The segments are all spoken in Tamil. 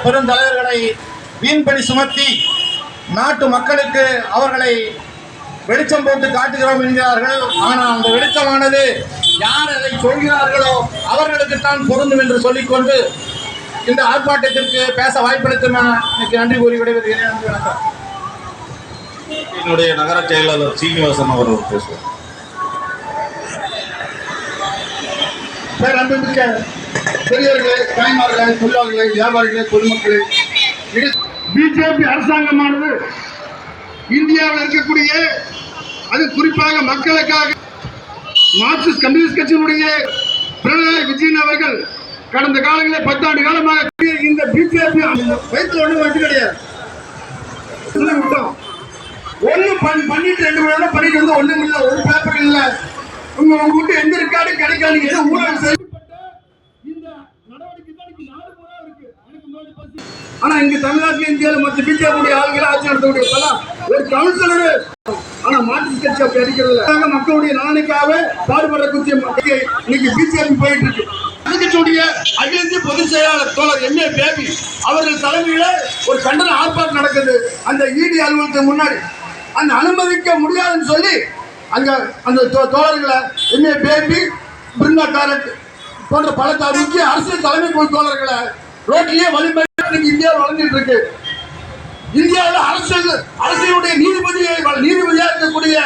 பெருந்தலைவர்களை வீண்படி சுமத்தி நாட்டு மக்களுக்கு அவர்களை வெளிச்சம் போட்டு காட்டுகிறோம் என்கிறார்கள். ஆனால் அந்த வெளிச்சமானது யார் அதை சொல்கிறார்களோ அவர்களுக்குத்தான் பொருந்தும் என்று சொல்லிக்கொண்டு இந்த ஆர்ப்பாட்டத்திற்கு பேச வாய்ப்பளித்த நன்றி கூறி விடைபெறுகிறேன். வணக்கம். என்னுடைய நகர செயலாளர் சீனிவாசன் அவர்கள் பேசுவார். அன்புமிக்க பெரியவர்களே, தாய்மார்களே, தொழிலாளர்களே, வியாபாரிகளே, பொதுமக்களே, பிஜேபி அரசாங்கமானது இந்தியாவில் இருக்கக்கூடிய அது குறிப்பாக மக்களுக்காக மார்க்சிஸ்ட் கம்யூனிஸ்ட் கட்சியினுடைய பினராயி விஜயன் அவர்கள் கடந்த காலங்களில் 10 ஆண்டு காலமாக இந்த பிஜேபி வயிற்றுல ஒன்றும் வந்து கிடையாது. ஒன்றும் பண்ணிட்டு 2 மணி நேரம் பண்ணிட்டு வந்து ஒன்றும் இல்லை, ஒரு பேப்பர் இல்லை, உங்க வீட்டு எந்த இருக்காடு கிடைக்காது ஊழல் செய்யப்பட்ட இந்த நடவடிக்கை தான் நாடு பூரா இருக்கு. ஆனா இங்க தமிழ்நாட்டில் இந்தியாவில் மற்ற பிஜேபி ஆளுகளை ஆட்சி நடத்தக்கூடிய ஒரு கவுன்சிலர் ஆனா மார்க்சிஸ்ட் கட்சி அப்படி அடிக்கிறது மக்களுடைய நலனுக்காக பாடுபடக்கூடிய இன்னைக்கு பிஜேபி போயிட்டு இருக்கு. கட்சியுடைய அகில இந்திய பொதுச் செயலாளர் தோழர் எம்.ஏ. பேபி அவர்கள் தலைமையில ஒரு கண்டன ஆர்ப்பாட்டம் நடக்குது அந்த இடி அலுவலகத்துக்கு முன்னாடி. அந்த அனுமதிக்க முடியாதுன்னு சொல்லி அங்க அந்த தோழர்களை எம்.ஏ. பேபி, பிருந்தா காரட் போன்ற பல முக்கிய அரசியல் தலைமை தோழர்களை ரோட்டிலேயே வலிமை இந்தியாவில் வளர்ந்துட்டு இருக்கு. இந்தியாவில் அரசியலுடைய நீதிபதியா இருக்கக்கூடிய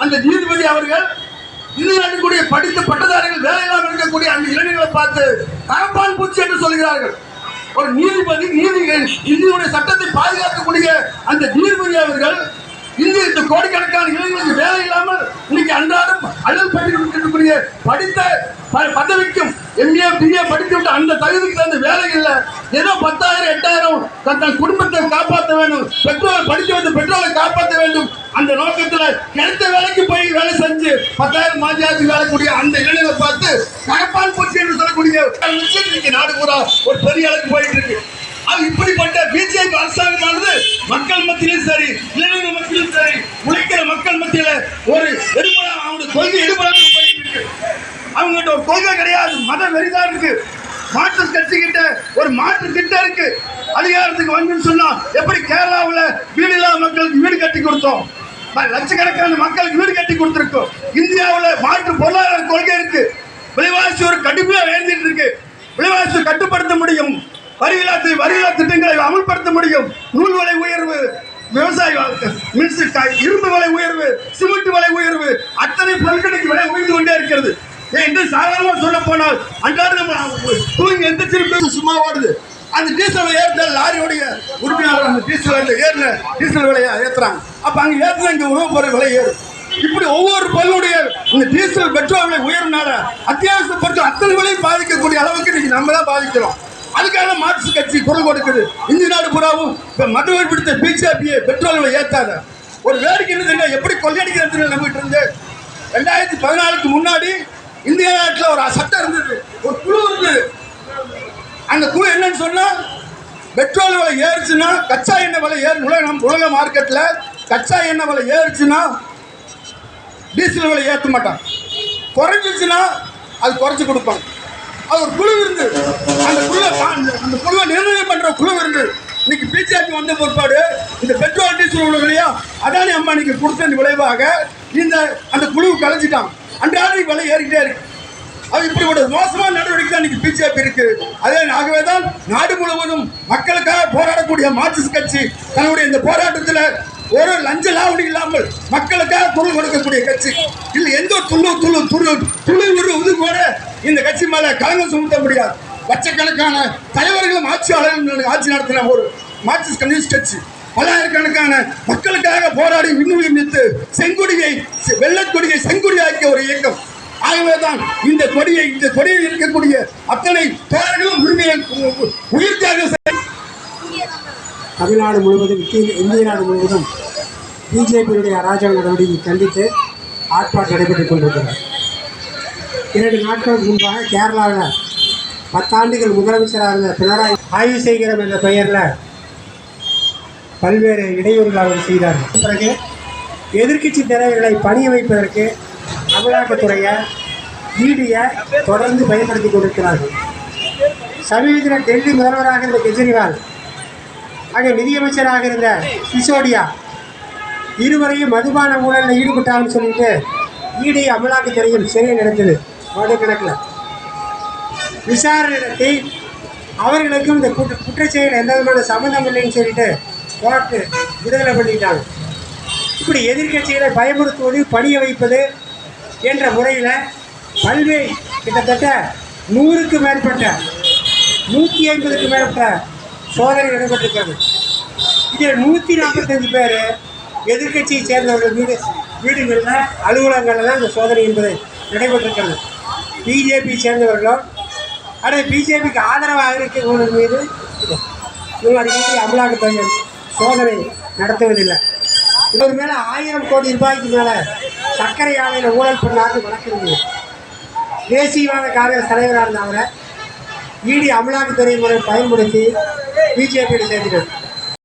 அந்த நீதிபதி அவர்கள் இந்தியாவுடைய படித்த பட்டதாரிகள் வேலையில்லாமல் இருக்கக்கூடிய அந்த இளைஞர்களை பார்த்து கரப்பான் பூச்சி என்று சொல்கிறார்கள். ஒரு நீதிபதி இந்தியாவுடைய சட்டத்தை பாதுகாக்கக்கூடிய அந்த நீதிபதி அவர்கள் இந்த கோடிக்கணக்கான இளைஞர்களுக்கு வேலை இல்லாமல் இன்னைக்கு அன்றாடம் அழல் பட்டிருக்கக்கூடிய படித்த பதவிக்கும் எம்ஏ பிஏ படித்து விட்டு அந்த தகுதிக்கு தகுந்த வேலை இல்லை. ஏதோ 10,000 8,000 தன் குடும்பத்தை காப்பாற்ற வேண்டும், பெற்றோர் படித்து வந்து பெற்றோரை காப்பாற்ற வேண்டும் அந்த நோக்கத்தில் கிடைத்த வேலைக்கு போய் வேலை செஞ்சு 10,000 மாஜியாச்சு வேலைக்கூடிய அந்த இளைஞர்களை பார்த்து கரப்பான் பூச்சி என்று சொல்லக்கூடிய நாடு பூரா ஒரு பெரிய அளவுக்கு போயிட்டு இருக்கு. அது இப்படிப்பட்ட பிஜேபி அரசாங்கமானது மக்கள் மத்தியிலும் சரி, இளைஞர்கள் மத்தியிலும் சரி, உழைக்கிற மக்கள் மத்தியில ஒரு அவனுடைய கொள்கை எடுபடாக போயிட்டு இருக்கு. அவங்ககிட்ட ஒரு கொள்கை கிடையாது, மத வெறிதான் இருக்கு. மார்க்சிஸ்ட் கட்சி கிட்ட ஒரு மாற்று திட்டம் இருக்கு. அதிகாரத்துக்கு வந்து சொன்னா எப்படி கேரளாவில் வீடு இல்லாத மக்களுக்கு வீடு கட்டி கொடுத்தோம், லட்சக்கணக்கான மக்களுக்கு வீடு கட்டி கொடுத்திருக்கோம். இந்தியாவில் மாற்று பொருளாதார கொள்கை இருக்கு. விலைவாசி ஒரு கடுமையா வேண்டிட்டு இருக்கு. விலைவாசி கட்டுப்படுத்த முடியும், வரியில்லா திட்டங்களை அமல்படுத்த முடியும். நூல் விலை உயர்வு, விவசாய இரும்பு விலை உயர்வு, சிமெண்ட் விலை உயர்வு, அத்தனை பொருட்களுக்கு விலை உயர்ந்து கொண்டே இருக்கிறது. என்று சாதாரணமாக சொல்ல போனால் அன்றாடம் தூங்கி எந்த திருப்பி சும்மா ஓடுது. அந்த டீசல் ஏற்ற லாரியோடைய உரிமையாளர் அந்த டீசல் விலையை ஏற்றுறாங்க. அப்ப அங்க ஏற்றுனா இங்க உணவு பொருள் விலை ஏறும். இப்படி ஒவ்வொரு பொருளுடைய இந்த டீசல் பெட்ரோல் விலை உயர்னால அத்தியாவசிய பொருட்கள் அத்தனை விலையும் பாதிக்கக்கூடிய அளவுக்கு இன்னைக்கு நம்ம தான் பாதிக்கிறோம். அதுக்காக மார்க்சிஸ்ட் கட்சி குரல் கொடுக்குது. இந்திய நாடு பூராவும் மதுவை பிடித்த பிஜேபியை பெட்ரோல் விலை ஏற்றாத ஒரு வேடிக்கை இருந்தது. எப்படி கொள்ளையடிக்கிறது நம்பிட்டு இருந்து 2014க்கு முன்னாடி இந்திய நாட்டில் ஒரு சட்டம் இருந்தது, ஒரு குழு இருந்தது. அந்த குழு என்னன்னு சொன்னா பெட்ரோல் விலை ஏறுச்சுன்னா கச்சா எண்ணெய் விலை உலக மார்க்கெட்ல கச்சா எண்ணெய் விலை ஏறுச்சுன்னா டீசல் விலை ஏற்ற மாட்டாங்க, குறைஞ்சிச்சுன்னா அது குறைச்சி கொடுப்பாங்க. அது ஒரு குழு இருந்து அந்த குழுவை நிர்ணயம் பண்ற குழு இருந்து. இன்னைக்கு பிஜேபி வந்த பொறுப்பாடு இந்த பெட்ரோல் டீசல் உள்ள விலையா அதானி அம்பானிக்கு கொடுத்த விளைவாக அந்த குழுவை கலைஞ்சிட்டாங்க. அன்றாடம் விலை ஏறிக்கிட்டே இருக்கு. அது இப்படி ஒரு மோசமான நடவடிக்கை தான் இன்னைக்கு பிஜேபி இருக்கு. ஆகவேதான் நாடு முழுவதும் மக்களுக்காக போராடக்கூடிய மார்க்சிஸ்ட் கட்சி தன்னுடைய இந்த போராட்டத்தில் ஒரு லஞ்ச லாவணி இல்லாமல் மக்களுக்காக குரல் கொடுக்கக்கூடிய கட்சி. இல்லை எந்த துளி உது கூட இந்த கட்சி மேல களங்கம் சுமத்த முடியாது. லட்சக்கணக்கான தலைவர்களும் ஆட்சி நடத்தின ஒரு மார்க்சிஸ்ட் கம்யூனிஸ்ட் கட்சி பல்லாயிரக்கணக்கான மக்களுக்காக போராடி விண்ணுயிர்த்து வெள்ளக்கொடியை செங்கொடியாக்கிய ஒரு இயக்கம். ஆகவேதான் இந்த கொடியில் இருக்கக்கூடிய அத்தனை தோழர்களும் உரிமையை உயிர்த்தியாக தமிழ்நாடு முழுவதும் இந்திய நாடு முழுவதும் பிஜேபியுடைய அராஜக நடவடிக்கையை கண்டித்து ஆர்ப்பாட்டம் நடைபெற்றுக் கொண்டிருக்கிறது. 2 நாட்களுக்கு முன்பாக கேரளாவில் 10 ஆண்டுகள் முதலமைச்சராக இருந்த பினராயி ஆய்வு செய்கிறோம் என்ற பெயரில் பல்வேறு இடையூறுகள் அவர் செய்தார்கள். பிறகு எதிர்க்கட்சி தலைவர்களை பணிய வைப்பதற்கு அமலாக்கத்துறையை ஈடியை தொடர்ந்து பயன்படுத்தி கொண்டிருக்கிறார்கள். சமீபத்தில் டெல்லி முதல்வராக இருந்த கெஜ்ரிவால், அங்கே நிதியமைச்சராக இருந்த சிசோடியா இருவரையும் மதுபான ஊழலில் ஈடுபட்டாங்கன்னு சொல்லிட்டு ஈடி அமலாக்கத்துறையும் சிறையில் நடத்தது. கணக்கில் விசாரணை நடத்தி அவர்களுக்கும் இந்த குற்றச்செயல் எந்த விதமான சம்மந்தம் இல்லைன்னு சொல்லிட்டு கோர்ட்டு விடுதலை பண்ணிட்டாங்க. இப்படி எதிர்கட்சிகளை பயமுறுத்துவது, பணிய வைப்பது என்ற முறையில் பல்வேறு கிட்டத்தட்ட 100க்கு மேற்பட்ட 150க்கு மேற்பட்ட சோதனை நடைபெற்றிருக்கிறது. இதில் 145 பேர் எதிர்கட்சியை சேர்ந்தவர்கள் வீடுகளில் அலுவலகங்களில் தான் இந்த சோதனை என்பது நடைபெற்றிருக்கிறது. பிஜேபி சேர்ந்தவர்களோ அல்லது பிஜேபிக்கு ஆதரவாக இருக்கிறவர்கள் மீது அடிக்கடி அமலாக்கத்துறை சோதனை நடத்துவதில்லை. இவர் மேலே 1000 கோடி ரூபாய்க்கு மேலே சர்க்கரை ஆலையில் ஊழல் பண்ணார்னு வழக்கு. தேசியவாத காங்கிரஸ் தலைவராக இருந்த அவரை ஈடி அமலாக்கத்துறை முறை பயன்படுத்தி பிஜேபியில் சேர்த்துட்டார்.